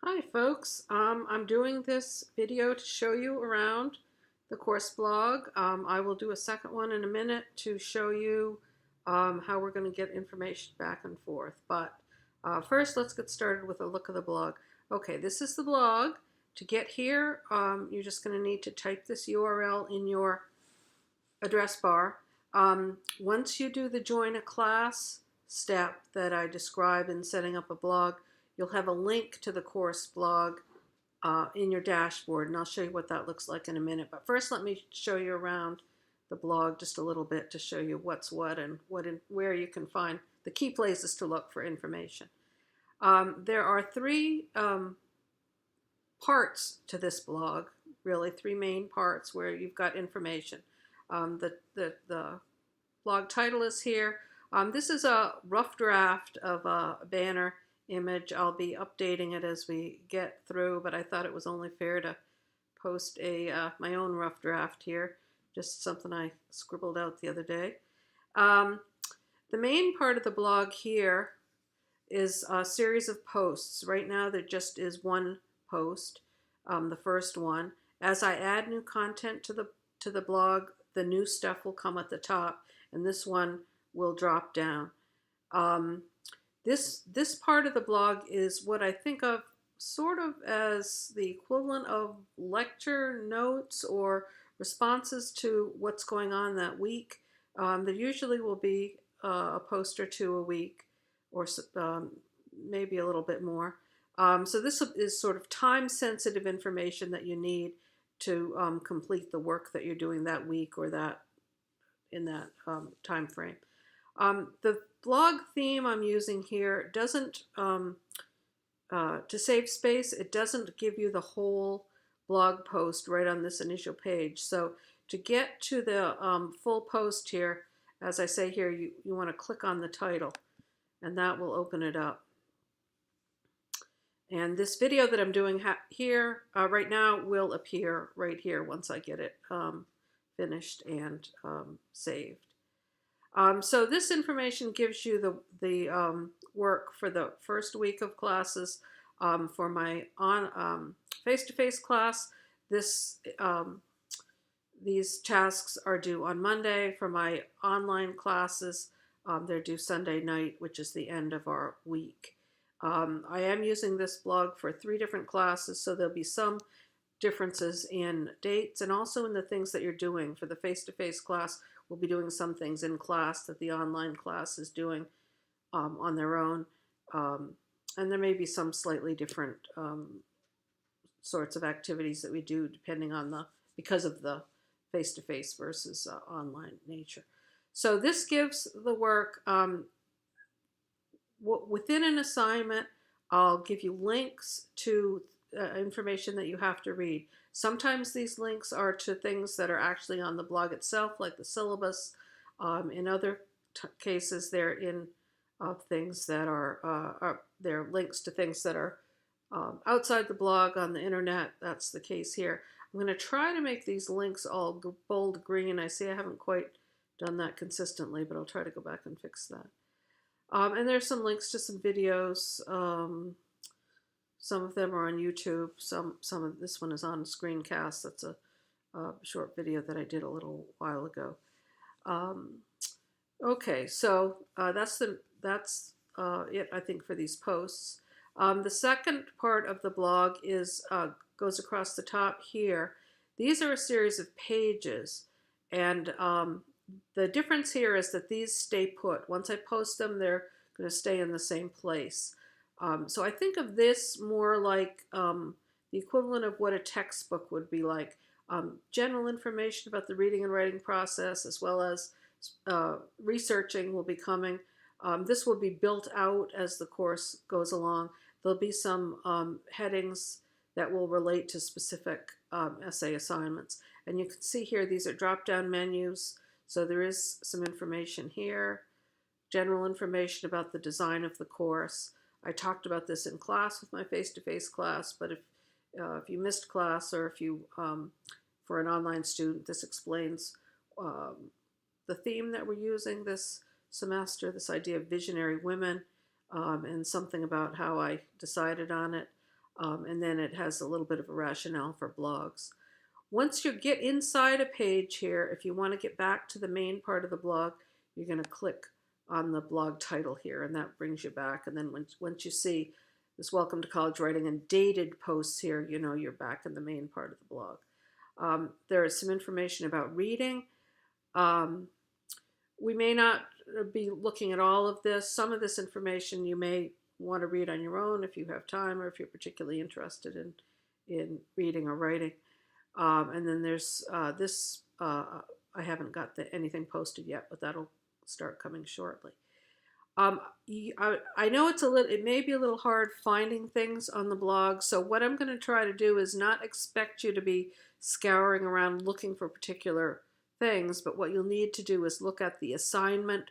Hi folks, I'm doing this video to show you around the course blog. I will do a second one in a minute to show you how we're going to get information back and forth. But first, let's get started with a look at the blog. Okay, this is the blog. To get here, you're just going to need to type this URL in your address bar. Once you do the join a class step that I describe in setting up a blog, you'll have a link to the course blog in your dashboard, and I'll show you what that looks like in a minute. But first, let me show you around the blog just a little bit to show you what's what and where you can find the key places to look for information. There are three parts to this blog, really three main parts where you've got information. The blog title is here. This is a rough draft of a banner image. I'll be updating it as we get through, but I thought it was only fair to post my own rough draft here, just something I scribbled out the other day. The main part of the blog here is a series of posts. Right now there just is one post, the first one. As I add new content to the blog, the new stuff will come at the top, and this one will drop down. This part of the blog is what I think of sort of as the equivalent of lecture notes or responses to what's going on that week. There usually will be a post or two a week, or maybe a little bit more. So this is sort of time-sensitive information that you need to complete the work that you're doing that week or in that time frame. The blog theme I'm using here doesn't, to save space, it doesn't give you the whole blog post right on this initial page. So to get to the full post here, as I say here, you want to click on the title, and that will open it up. And this video that I'm doing here right now will appear right here once I get it finished and saved. So this information gives you the work for the first week of classes. For my face-to-face class, these tasks are due on Monday. For my online classes, they're due Sunday night, which is the end of our week. I am using this blog for 3 different classes, so there'll be some differences in dates and also in the things that you're doing. For the face-to-face class, we'll be doing some things in class that the online class is doing on their own. And there may be some slightly different sorts of activities that we do because of the face-to-face versus online nature. So this gives the work within an assignment. I'll give you links to information that you have to read. Sometimes these links are to things that are actually on the blog itself, like the syllabus. In other cases, they're in things that they're links to things that are outside the blog on the internet. That's the case here. I'm going to try to make these links all bold green. I see I haven't quite done that consistently, but I'll try to go back and fix that. And there's some links to some videos. Some of them are on YouTube. Some of this one is on Screencast. That's a short video that I did a little while ago. Okay, so that's it, I think, for these posts. The second part of the blog goes across the top here. These are a series of pages, and the difference here is that these stay put. Once I post them, they're going to stay in the same place. So I think of this more like the equivalent of what a textbook would be like. General information about the reading and writing process, as well as researching, will be coming. This will be built out as the course goes along. There'll be some headings that will relate to specific essay assignments. And you can see here, these are drop-down menus. So there is some information here, general information about the design of the course. I talked about this in class with my face-to-face class, but if you missed class, or if you, for an online student, this explains the theme that we're using this semester, this idea of visionary women, and something about how I decided on it. And then it has a little bit of a rationale for blogs. Once you get inside a page here, if you want to get back to the main part of the blog, you're going to click on the blog title here, and that brings you back. And then once you see this Welcome to College Writing and dated posts here, you know you're back in the main part of the blog. There is some information about reading. We may not be looking at all of this. Some of this information you may want to read on your own if you have time or if you're particularly interested in reading or writing. And then there's this, I haven't got anything posted yet, but that'll start coming shortly. I know it may be a little hard finding things on the blog. So what I'm going to try to do is not expect you to be scouring around looking for particular things, but what you'll need to do is look at the assignment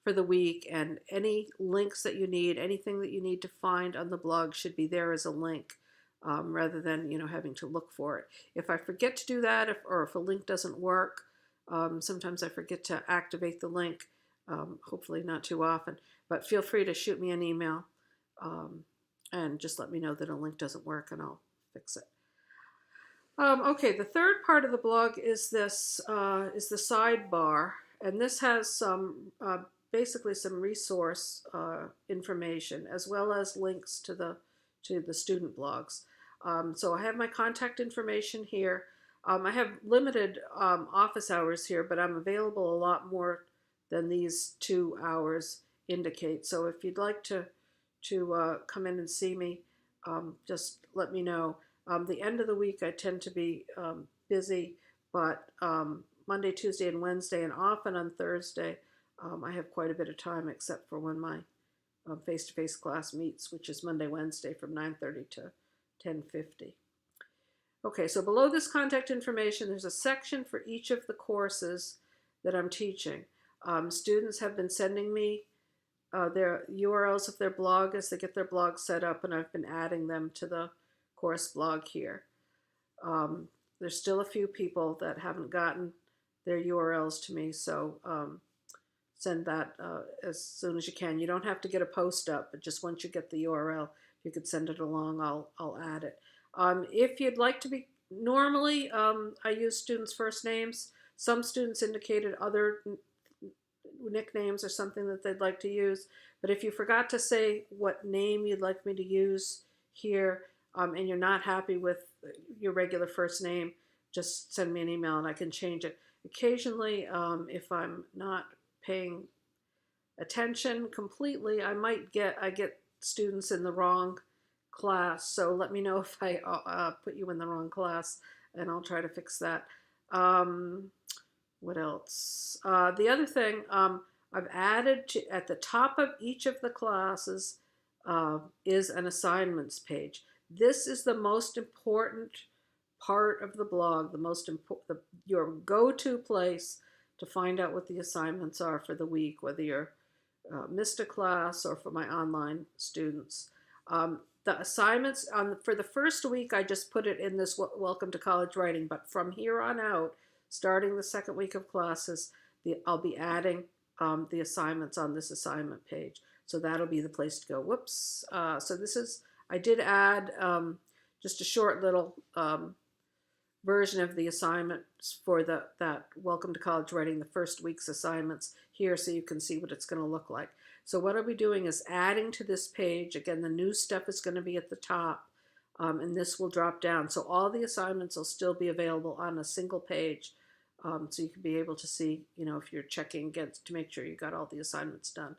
for the week, and any links that you need, anything that you need to find on the blog should be there as a link, rather than having to look for it. If I forget to do that, or if a link doesn't work, sometimes I forget to activate the link. Hopefully not too often, but feel free to shoot me an email and just let me know that a link doesn't work, and I'll fix it. Okay, the third part of the blog is this is the sidebar, and this has some basically some resource information as well as links to the student blogs. So I have my contact information here. I have limited office hours here, but I'm available a lot more than these 2 hours indicate. So if you'd like to come in and see me, just let me know. The end of the week I tend to be busy, but Monday, Tuesday, and Wednesday, and often on Thursday, I have quite a bit of time, except for when my face-to-face class meets, which is Monday, Wednesday from 9:30 to 10:50. Okay, so below this contact information, there's a section for each of the courses that I'm teaching. Students have been sending me their URLs of their blog as they get their blog set up, and I've been adding them to the course blog here. There's still a few people that haven't gotten their URLs to me, so send that as soon as you can. You don't have to get a post up, but just once you get the URL, if you could send it along, I'll add it. If you'd like to be, normally I use students' first names. Some students indicated other nicknames or something that they'd like to use, but if you forgot to say what name you'd like me to use here, and you're not happy with your regular first name, just send me an email and I can change it. Occasionally, if I'm not paying attention completely, I get students in the wrong class, so let me know if I put you in the wrong class, and I'll try to fix that. What else? The other thing, I've added at the top of each of the classes is an assignments page. This is the most important part of the blog, your go-to place to find out what the assignments are for the week, whether you're missed a class or for my online students. The assignments for the first week, I just put it in this Welcome to College Writing, but from here on out, starting the second week of classes, I'll be adding the assignments on this assignment page. So that'll be the place to go. Whoops. So I did add just a short little version of the assignments for that Welcome to College Writing, the first week's assignments here, so you can see what it's going to look like. So what I'll be doing is adding to this page. Again, the new stuff is going to be at the top, and this will drop down. So all the assignments will still be available on a single page, so you can be able to see, if you're checking against to make sure you got all the assignments done.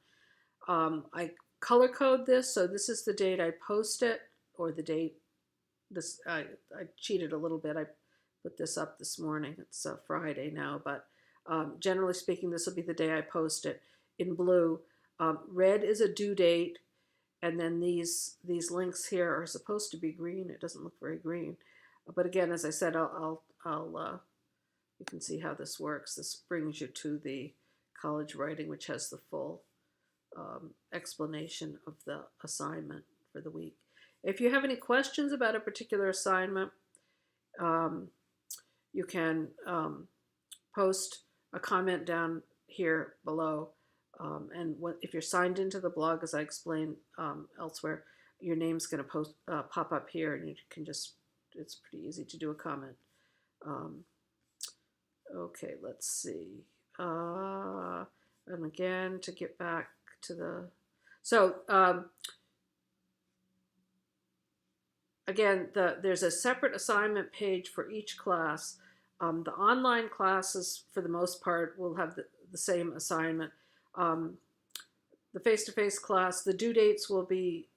I color code this, so this is the date I post it, or the date. I cheated a little bit. I put this up this morning. It's Friday now, but generally speaking, this will be the day I post it. In blue, red is a due date, and then these links here are supposed to be green. It doesn't look very green, but again, as I said, you can see how this works. This brings you to the College Writing, which has the full explanation of the assignment for the week. If you have any questions about a particular assignment, you can post a comment down here below. And if you're signed into the blog, as I explained elsewhere, your name's going to pop up here, and you can just, it's pretty easy to do a comment. Okay, let's see. And again, to get back to the, so again, there's a separate assignment page for each class. The online classes, for the most part, will have the same assignment. The face-to-face class, the due dates will be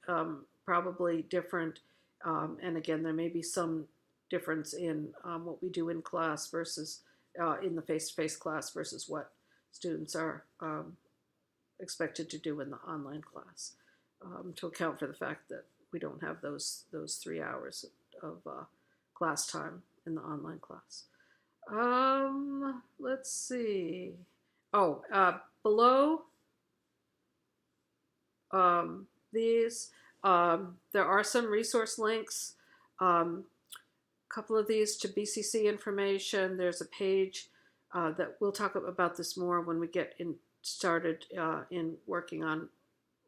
probably different. And again, there may be some difference in what we do in class versus in the face-to-face class versus what students are expected to do in the online class, to account for the fact that we don't have those 3 hours of class time in the online class. Let's see. Oh, below these, there are some resource links. Couple of these to BCC information. There's a page that we'll talk about this more when we get started in working on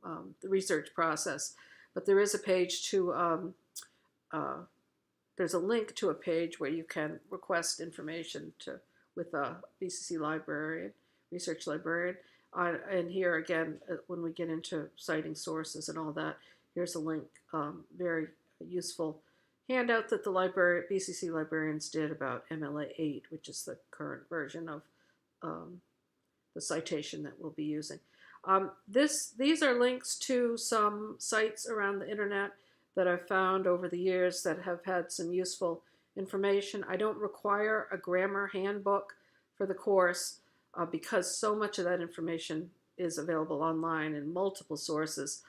the research process. But there is a page to, there's a link to a page where you can request information with a BCC librarian, research librarian. And here again, when we get into citing sources and all that, here's a link, very useful handout that the BCC librarians did about MLA 8, which is the current version of the citation that we'll be using. These are links to some sites around the internet that I've found over the years that have had some useful information. I don't require a grammar handbook for the course because so much of that information is available online in multiple sources.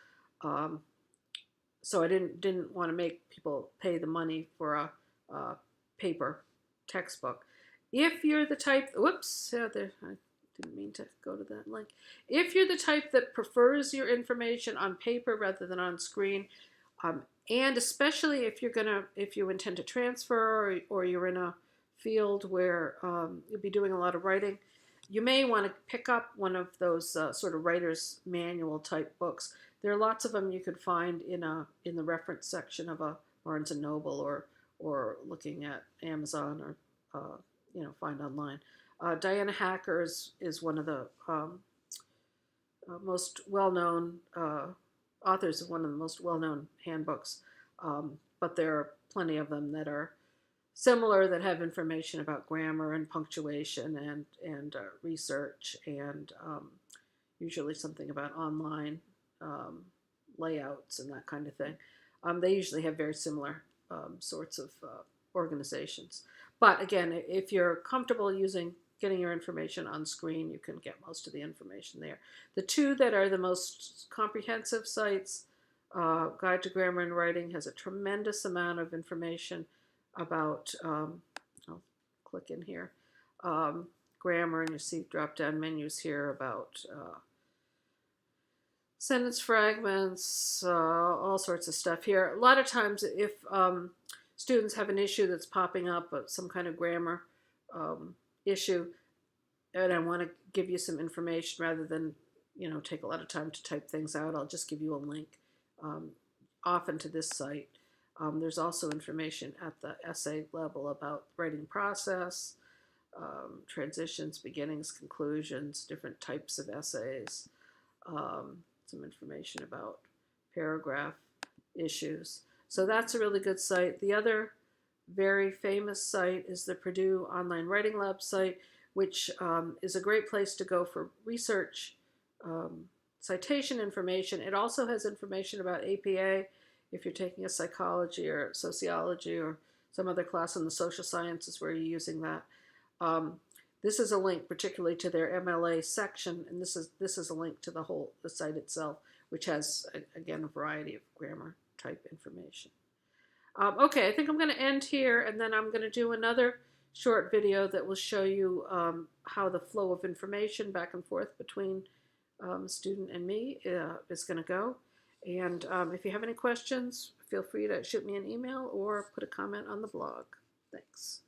So I didn't want to make people pay the money for a paper textbook. If you're the type, whoops, I didn't mean to go to that link. If you're the type that prefers your information on paper rather than on screen, and especially if you intend to transfer or you're in a field where you'll be doing a lot of writing, you may want to pick up one of those sort of writer's manual type books. There are lots of them you could find in the reference section of a Barnes and Noble or looking at Amazon or find online. Diana Hacker is one of the most well-known authors of one of the most well-known handbooks, but there are plenty of them that are similar that have information about grammar and punctuation and research and usually something about online layouts and that kind of thing. They usually have very similar sorts of organizations. But again, if you're comfortable getting your information on screen, you can get most of the information there. The two that are the most comprehensive sites, Guide to Grammar and Writing has a tremendous amount of information about, I'll click in here, grammar, and you see drop-down menus here about sentence fragments, all sorts of stuff here. A lot of times if students have an issue that's popping up, some kind of grammar issue, and I want to give you some information rather than take a lot of time to type things out, I'll just give you a link often to this site. There's also information at the essay level about writing process, transitions, beginnings, conclusions, different types of essays, some information about paragraph issues. So that's a really good site. The other very famous site is the Purdue Online Writing Lab site, which is a great place to go for research citation information. It also has information about APA if you're taking a psychology or sociology or some other class in the social sciences where you're using that. This is a link particularly to their MLA section, and this is a link to the site itself, which has, again, a variety of grammar type information. Okay, I think I'm going to end here, and then I'm going to do another short video that will show you how the flow of information back and forth between the student and me is going to go. And if you have any questions, feel free to shoot me an email or put a comment on the blog. Thanks.